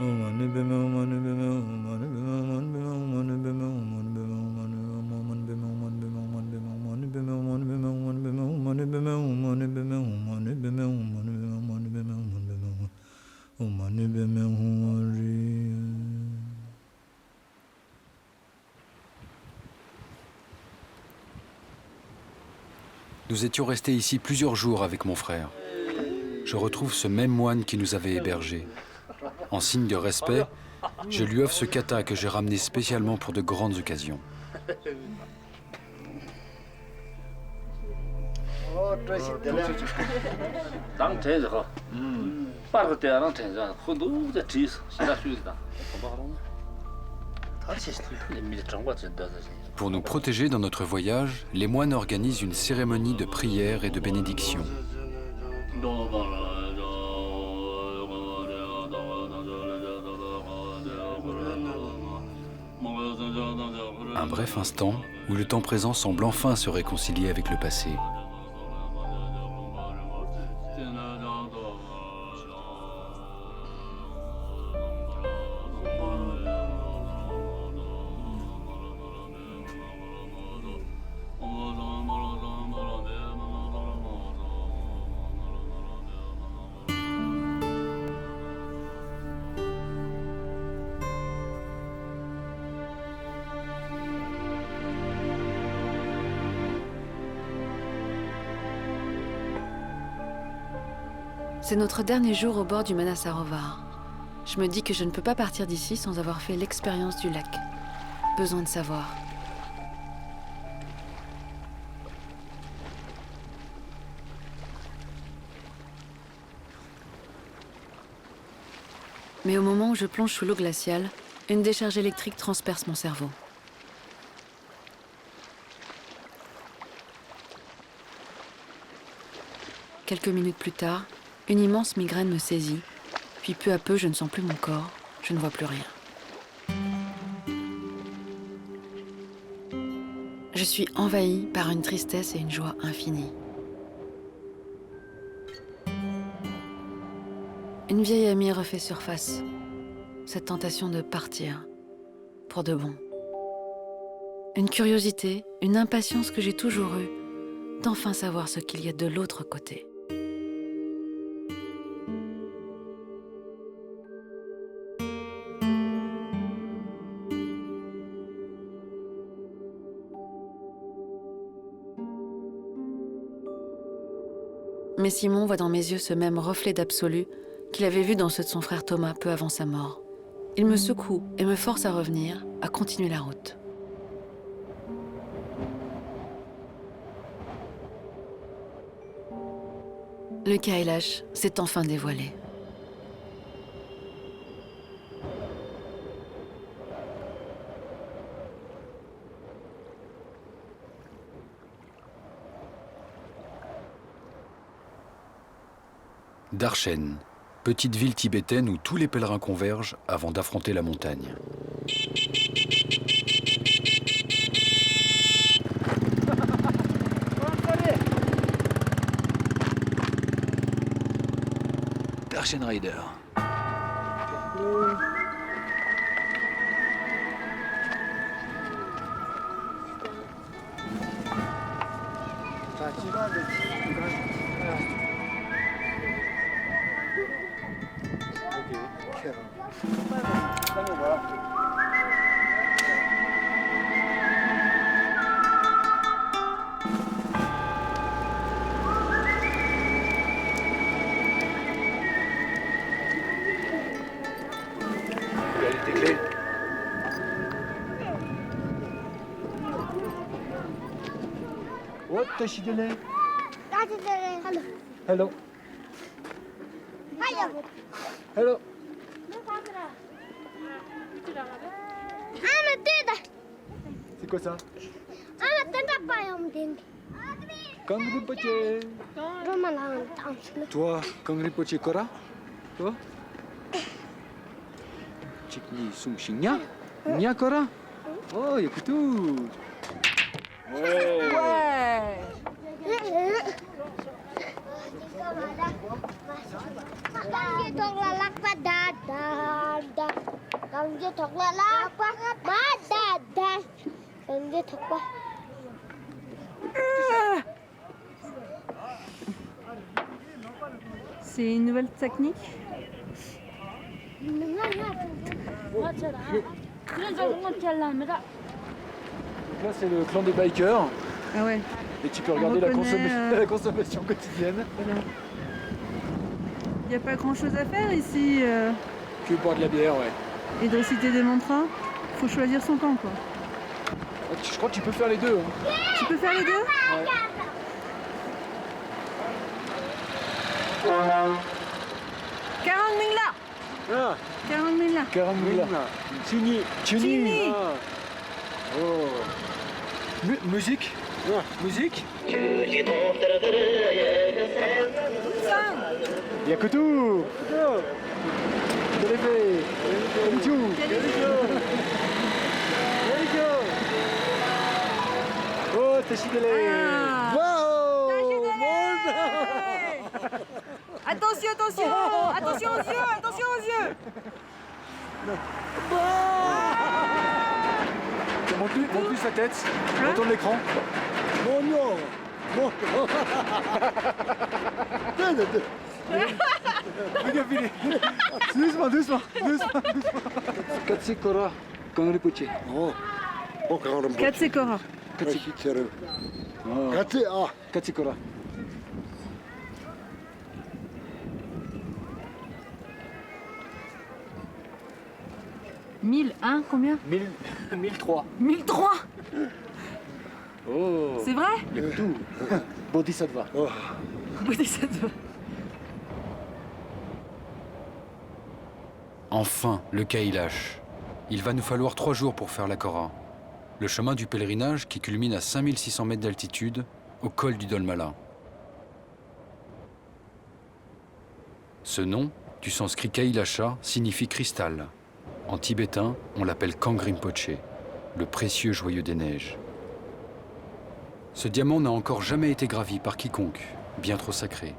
Nous étions restés ici plusieurs jours avec mon frère. Je retrouve ce même moine qui nous avait hébergés. En signe de respect, je lui offre ce kata que j'ai ramené spécialement pour de grandes occasions. Pour nous protéger dans notre voyage, les moines organisent une cérémonie de prière et de bénédiction. Un bref instant où le temps présent semble enfin se réconcilier avec le passé. C'est notre dernier jour au bord du Manasarovar. Je me dis que je ne peux pas partir d'ici sans avoir fait l'expérience du lac. Besoin de savoir. Mais au moment où je plonge sous l'eau glaciale, une décharge électrique transperce mon cerveau. Quelques minutes plus tard, une immense migraine me saisit, puis peu à peu, je ne sens plus mon corps, je ne vois plus rien. Je suis envahie par une tristesse et une joie infinies. Une vieille amie refait surface, cette tentation de partir, pour de bon. Une curiosité, une impatience que j'ai toujours eue, d'enfin savoir ce qu'il y a de l'autre côté. Mais Simon voit dans mes yeux ce même reflet d'absolu qu'il avait vu dans ceux de son frère Thomas peu avant sa mort. Il me secoue et me force à revenir, à continuer la route. Le Kailash s'est enfin dévoilé. Darshan, petite ville tibétaine où tous les pèlerins convergent avant d'affronter la montagne. Darshan Rider. Hello. Hello. C'est quoi ça? Kang Rinpoche. Toi, Kang Rinpoche Kora? Toi? Chikni Sungshinya? Nya Kora? Oh, yakutu. Ouais. Kita lalak pada dar 언제 덕와라 아빠 맞다 언제 덕와 C'est une nouvelle technique. Donc là, c'est le clan des bikers. Ah ouais. Et tu peux regarder la, reconnaît, la consommation quotidienne. Il n'y a pas grand chose à faire ici. Que boire de la bière, ouais. Hydrocité des Mantras. Faut choisir son camp quoi. Je crois que tu peux faire les deux. Hein. Tu peux faire les deux? Ouais. Ah, 40 000 là. 40 000. Chini. Chini. Ah. Oh. Musique. Musique. Yakutu. Kelefe. Kelichu. Kelichu. Oh, Teshidele. Ah. Wow. Attention, attention! Attention aux yeux! Attention aux yeux! Montre-lui sa tête. Retourne l'écran. Non, non. Non. Regarde, Billy. Doucement. Katsikora, Kangripuchi. Oh. Oh, quand on 4 Sekora. Katsikora. 1001, combien? 1003. 1003! Oh. C'est vrai? Yakutu. Bodhisattva. Bodhisattva. Enfin, le Kailash. Il va nous falloir 3 jours pour faire la Kora. Le chemin du pèlerinage qui culmine à 5600 mètres d'altitude, au col du Dolmala. Ce nom, du sanskrit Kailasha, signifie cristal. En tibétain, on l'appelle Kangrimpoche, le précieux joyau des neiges. Ce diamant n'a encore jamais été gravi par quiconque, bien trop sacré.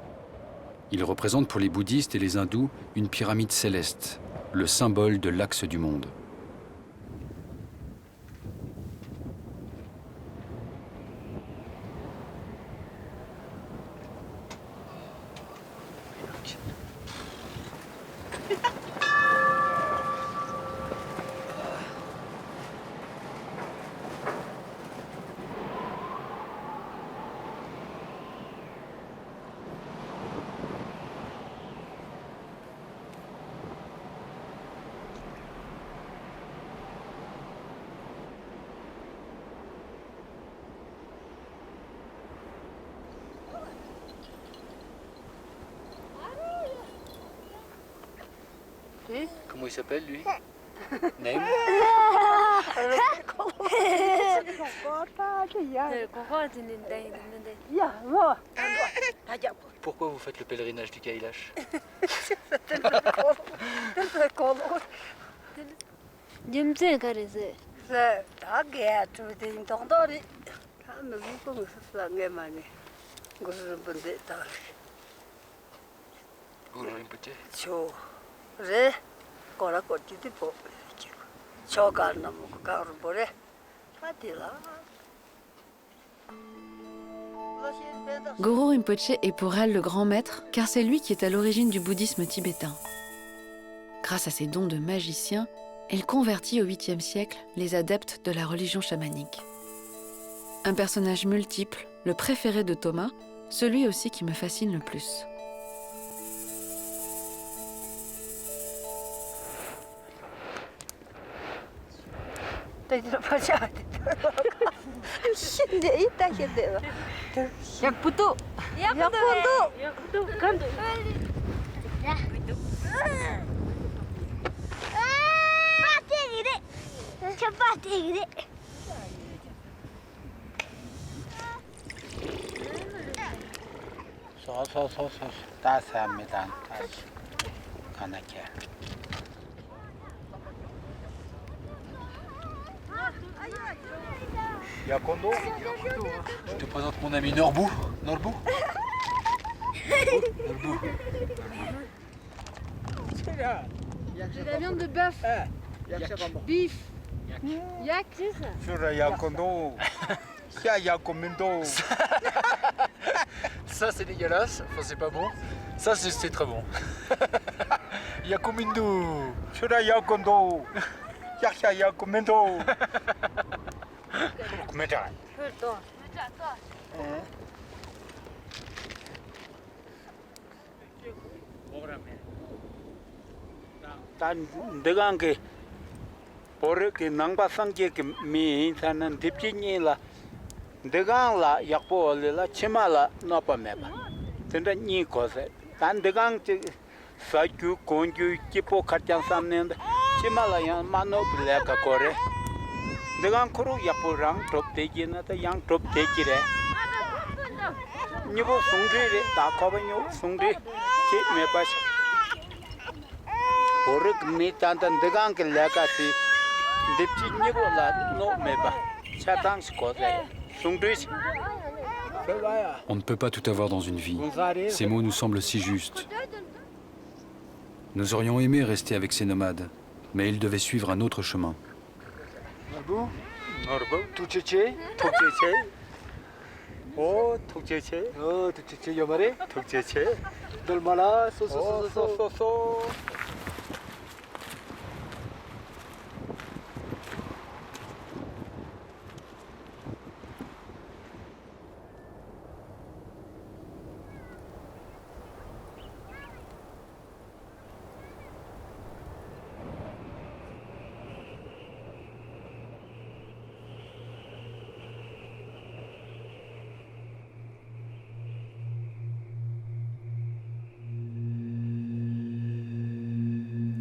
Il représente pour les bouddhistes et les hindous une pyramide céleste, le symbole de l'axe du monde. Comment il s'appelle, lui? Name? Pourquoi vous faites le pèlerinage du Kailash? Guru Rinpoche. 그래 거라고 뒤집어 저간 너무 가로 보래 하디라 Guru Rinpoche est pour elle le grand maître, car c'est lui qui est à l'origine du bouddhisme tibétain. Grâce à ses dons de magicien, elle convertit au 8e siècle les adeptes de la religion chamanique. Un personnage multiple, le préféré de Thomas, celui aussi qui me fascine le plus. Yakputo! chapati Ta sammedan taş kanake. Yakondo. Je te présente mon ami Norbou. Norbou. J'ai la viande de bœuf. Beef. Yak. Şura yakondo. Ya yakomindo. Ça, c'est dégueulasse. Enfin, c'est pas bon. Ça, c'est très bon. Yakumindu. Şura yakondo. Ya yakomindo. Metal. 단 내가 한게 버르게 낭바상게 미 사는 딥진이라 내가라 약보올라 치마라 나빠매바 근데 니 거세 단 내가 사규 공규 기포 카찬 삼는데 치마라야 마노 블랙가 거래 내가 코로 약보랑 톱대기나다 양 톱대기래 니보 송드레 다 커버뇨 송드레 치 메바시 버르 미 단단 내가 그 레가티 딥진이보라 노 메바 차당스 거세 송드레 On ne peut pas tout avoir dans une vie. Ces mots nous semblent si justes. Nous aurions aimé rester avec ces nomades, mais ils devaient suivre un autre chemin. Norbo, tucheche, tucheche. Oh, tucheche. 어, 저 여말에 Tucheche. 얼마나 Oh, so.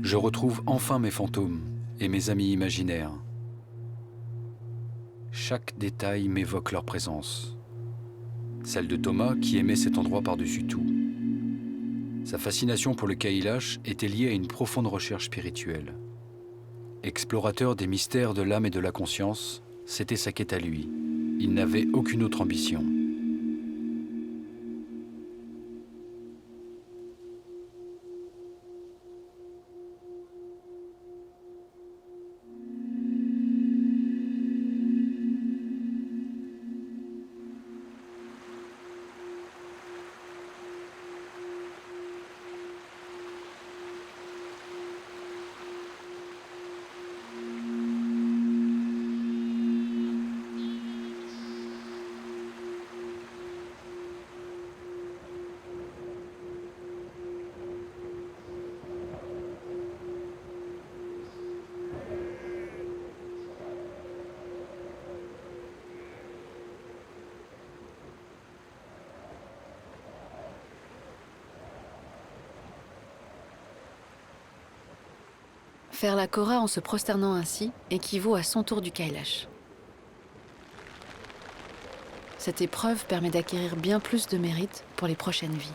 Je retrouve enfin mes fantômes et mes amis imaginaires. Chaque détail m'évoque leur présence. Celle de Thomas qui aimait cet endroit par-dessus tout. Sa fascination pour le Kailash était liée à une profonde recherche spirituelle. Explorateur des mystères de l'âme et de la conscience, c'était sa quête à lui. Il n'avait aucune autre ambition. Faire la Kora en se prosternant ainsi équivaut à son tour du Kailash. Cette épreuve permet d'acquérir bien plus de mérite pour les prochaines vies.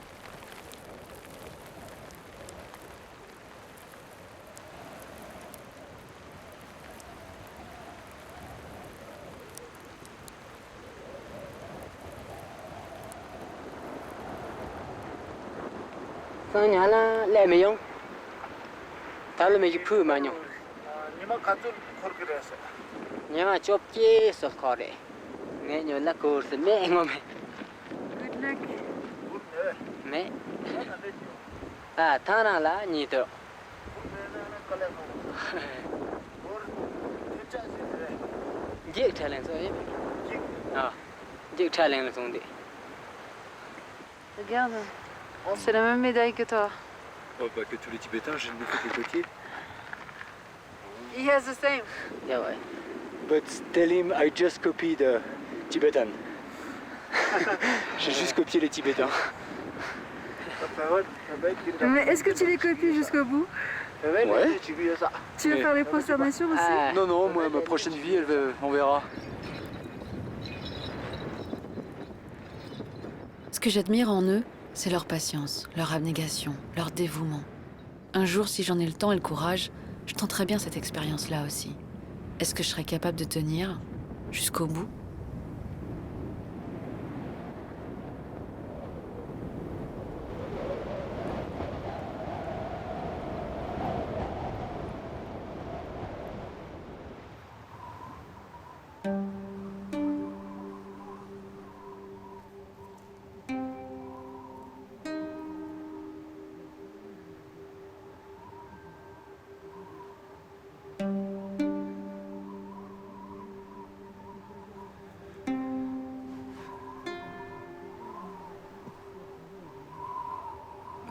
달메지 푸마뇨 니마 가도 거르게서. 냐마 좁게 서커레 네뇨 라코스 메ngo메 Good luck. 메 아 타나라 니도 직 탤런트 아, 직 탤런트 송데. Regarde, c'est la même médaille que toi. Oh, bah, que tous les Tibétains, j'ai bouffé des côtiers. He has the same. 야 와. But tell him I just copied Tibetan. J'ai juste copié les Tibétains. Mais est-ce que tu les copies jusqu'au bout? Ouais. Tu veux faire les prosternations aussi? 아, Non, non, moi, ma prochaine vie, on verra. Ce que j'admire en eux, c'est leur patience, leur abnégation, leur dévouement. Un jour, si j'en ai le temps et le courage, je tenterai bien cette expérience-là aussi. Est-ce que je serai capable de tenir jusqu'au bout ?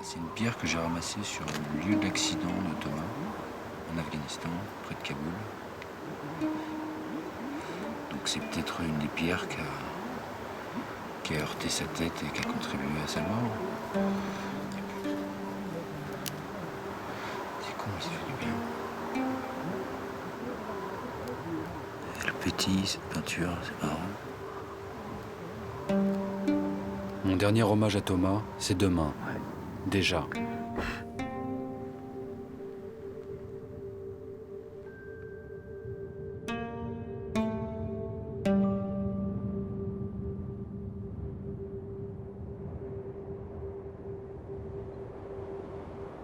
C'est une pierre que j'ai ramassée sur le lieu de l'accident de Thomas, en Afghanistan, près de Kaboul. Donc c'est peut-être une des pierres qui a heurté sa tête et qui a contribué à sa mort. C'est con, ça fait du bien. Elle pétille, cette peinture, c'est marrant. Mon dernier hommage à Thomas, c'est demain. Déjà.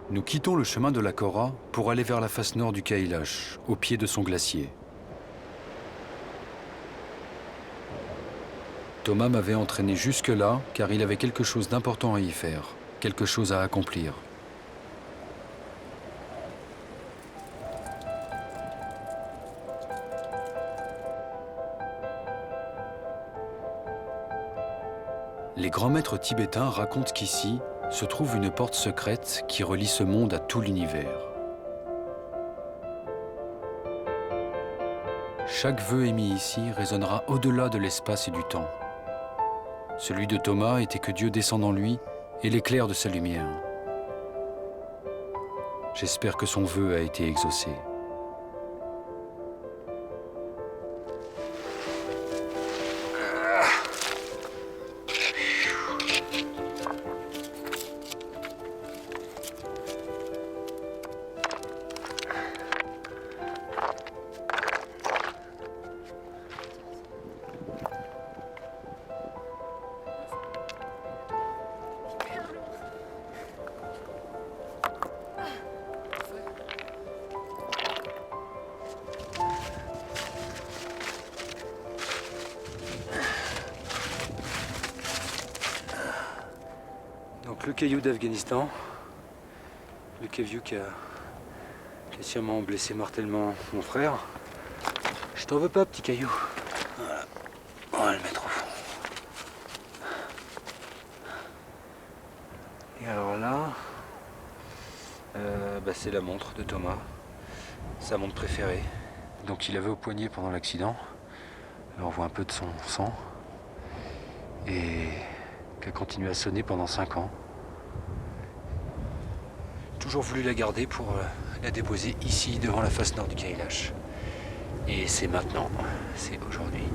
Nous quittons le chemin de la Kora pour aller vers la face nord du Kailash, au pied de son glacier. Thomas m'avait entraîné jusque-là car il avait quelque chose d'important à y faire, quelque chose à accomplir. Les grands maîtres tibétains racontent qu'ici se trouve une porte secrète qui relie ce monde à tout l'univers. Chaque vœu émis ici résonnera au-delà de l'espace et du temps. Celui de Thomas était que Dieu descende en lui et l'éclaire de sa lumière. J'espère que son vœu a été exaucé. Donc le caillou d'Afghanistan, le caillou qui a sûrement blessé mortellement mon frère. Je t'en veux pas, petit caillou. Voilà. On va le mettre au fond. Et alors là, c'est la montre de Thomas, sa montre préférée. Donc il avait au poignet pendant l'accident. Là on voit un peu de son sang. Et qui a continué à sonner pendant 5 ans. Toujours voulu la garder pour la déposer ici, devant la face nord du Kailash. Et c'est maintenant, c'est aujourd'hui.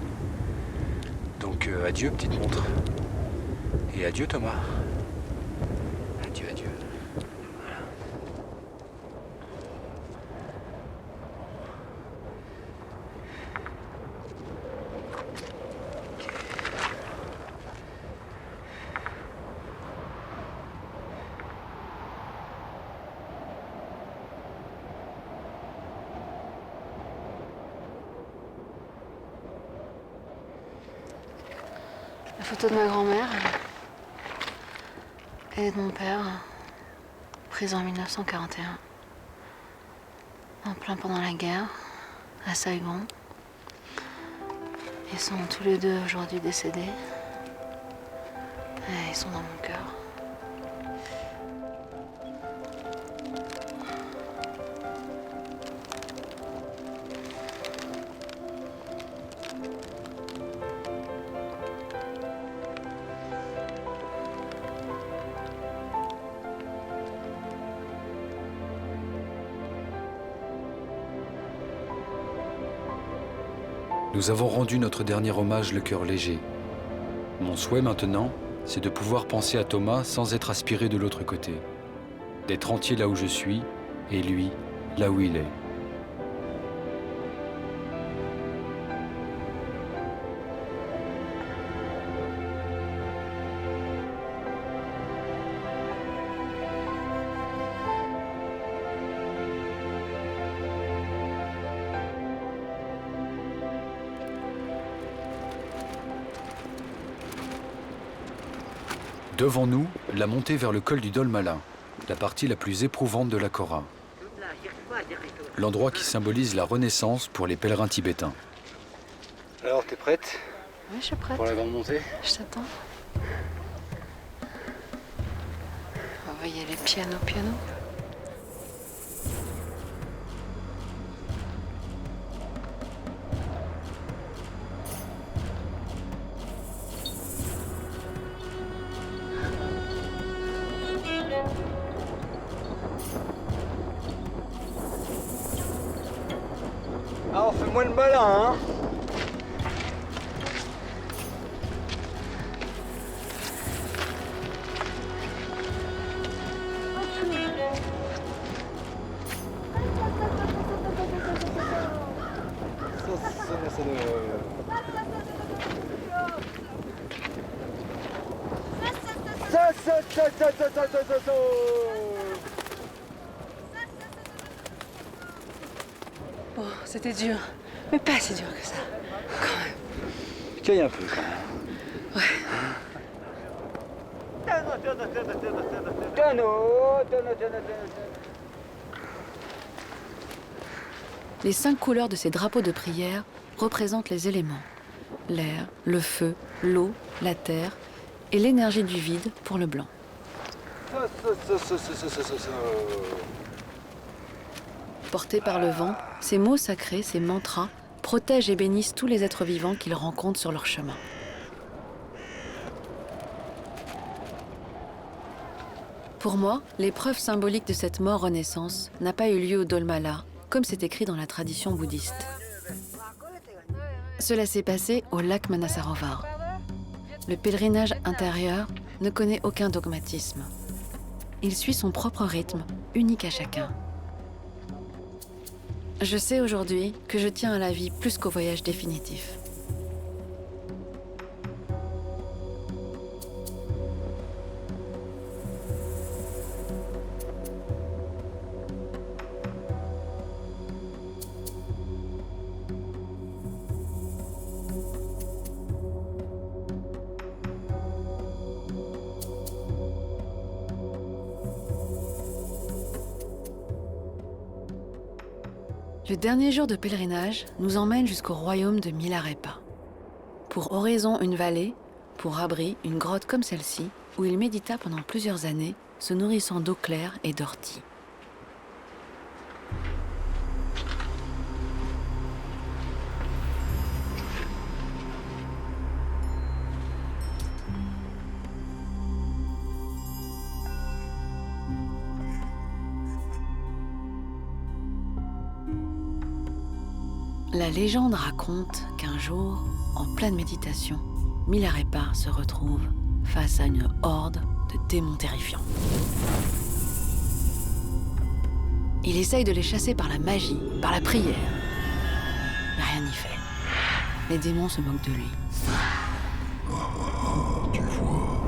Donc adieu petite montre. Et adieu Thomas. Adieu, adieu. Voilà. La photo de ma grand-mère et de mon père, prise en 1941, en plein pendant la guerre, à Saigon. Ils sont tous les deux aujourd'hui décédés. Et ils sont dans mon cœur. Nous avons rendu notre dernier hommage le cœur léger. Mon souhait maintenant, c'est de pouvoir penser à Thomas sans être aspiré de l'autre côté. D'être entier là où je suis, et lui, là où il est. Devant nous, la montée vers le col du Dolmala, la partie la plus éprouvante de la Kora. L'endroit qui symbolise la renaissance pour les pèlerins tibétains. Alors, t'es prête? Oui, je suis prête. Pour la grande montée? Je t'attends. On va va y aller piano, piano. Alors fais-moi le malin, hein. Bon, c'était dur, mais pas si dur que ça. Quand même. Caille un peu quand même. Les 5 couleurs de ces drapeaux de prière représentent les éléments. L'air, le feu, l'eau, la terre et l'énergie du vide pour le blanc. Portés par le vent, ces mots sacrés, ces mantras, protègent et bénissent tous les êtres vivants qu'ils rencontrent sur leur chemin. Pour moi, l'épreuve symbolique de cette mort-renaissance n'a pas eu lieu au Dolmala, comme c'est écrit dans la tradition bouddhiste. Cela s'est passé au lac Manasarovar. Le pèlerinage intérieur ne connaît aucun dogmatisme. Il suit son propre rythme, unique à chacun. Je sais aujourd'hui que je tiens à la vie plus qu'au voyage définitif. Le dernier jour de pèlerinage nous emmène jusqu'au royaume de Milarepa. Pour oraison, une vallée, pour abri, une grotte comme celle-ci, où il médita pendant plusieurs années, se nourrissant d'eau claire et d'orties. La légende raconte qu'un jour, en pleine méditation, Milarepa se retrouve face à une horde de démons terrifiants. Il essaye de les chasser par la magie, par la prière. Mais rien n'y fait. Les démons se moquent de lui. Tu vois,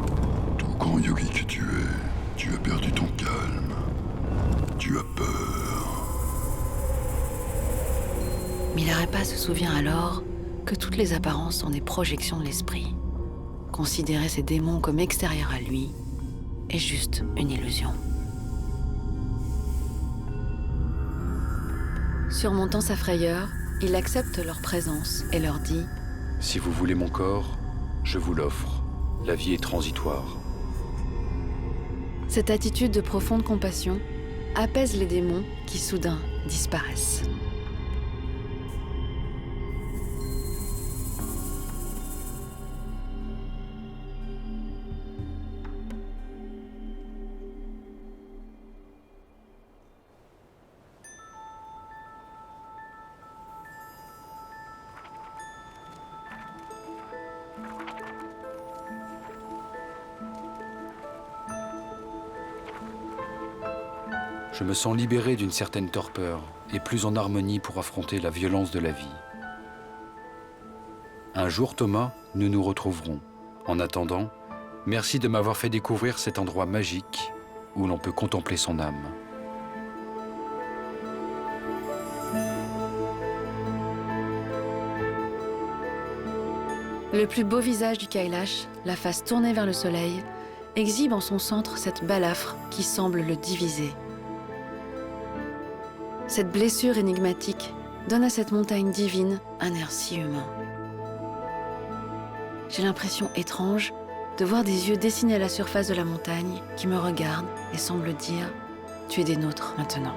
tout grand yogi que tu es, tu as perdu ton calme. Tu as peur. Milarepa se souvient alors que toutes les apparences sont des projections de l'esprit. Considérer ces démons comme extérieurs à lui est juste une illusion. Surmontant sa frayeur, il accepte leur présence et leur dit « Si vous voulez mon corps, je vous l'offre. La vie est transitoire. » Cette attitude de profonde compassion apaise les démons qui soudain disparaissent. Je me sens libéré d'une certaine torpeur et plus en harmonie pour affronter la violence de la vie. Un jour, Thomas, nous nous retrouverons. En attendant, merci de m'avoir fait découvrir cet endroit magique où l'on peut contempler son âme. Le plus beau visage du Kailash, la face tournée vers le soleil, exhibe en son centre cette balafre qui semble le diviser. Cette blessure énigmatique donne à cette montagne divine un air si humain. J'ai l'impression étrange de voir des yeux dessinés à la surface de la montagne qui me regardent et semblent dire « Tu es des nôtres maintenant ».